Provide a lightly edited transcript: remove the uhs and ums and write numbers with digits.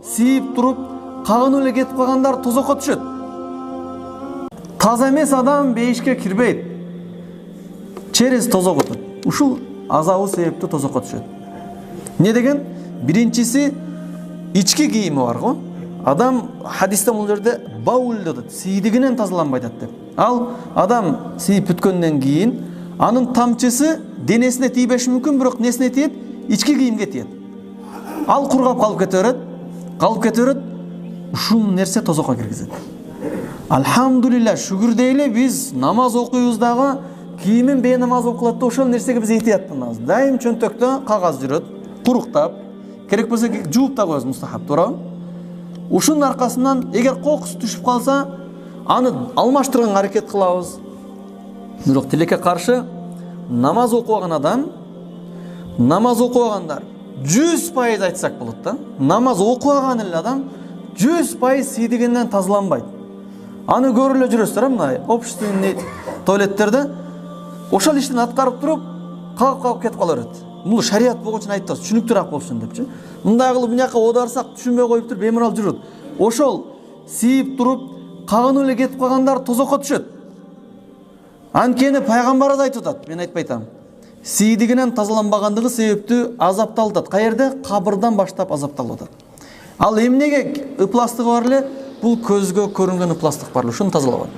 сийип туруп кагынып эле кетип калгандар тозокко түшөт. Таза эмес адам бейишке кирбейт. Через тозок өтөт. Ушул азабы себептүү тозокко түшөт. Не деген? Биринчиси ички кийими бар го. Адам хадисте бул жерде баул деп, сийдигинен тазаланбайт деп. Ал адам сийип бүткөндөн кийин анын тамчысы денесине тийбеши мүмкүн, бирок несине тиет? Ички кийимге тиет. Ал кургап калып кете берет. Ушул нерсе тозокко киргизет. Алхамдулилла, шүгүр дейле, биз намаз окуйбуз дагы, кийимин бейнамаз окулат да, ошол нерсеге биз эhtiyatlanабыз. Дайым чөнтөктө кагаз жүрөт, куруктап, керек болсо жууп да коебуз, мустахаб, туурабы? Ушунун аркасынан эгер кокус түшүп калса, аны алмаштырганга аракет кылабыз. Бирок тилекке каршы намаз окубаган адам, намаз окубагандар 100% айтсак болот да. Намаз окубаган эле адам 100% сийдигинден тазаланбайт. Аны көрүлө жүрөсүздөр, мына общественный туалеттерде ошол иштин аткарып туруп, кагып кетип кала берет. Бул шарият болгон айтабыз, түшүнүктүүрөөк болсун депчи. Мындай кылып мынакка оодарсак түшүнбөй коюп туруп беморал жүрөт. Ошол сийип туруп, кагынып эле кетип калгандар тозокко түшөт. Анткени пайгамбар да айтып атат, мен айтпайтам. Сийдигинен тазаланбагандыгы себептүү азапталып атат. Каерде? Кабырдан баштап азапталып атат. Ал эмнеге ыпластыгы бар эле? Бул көзгө көрүнгөн ыпластык бар эле, ушуну тазалабат.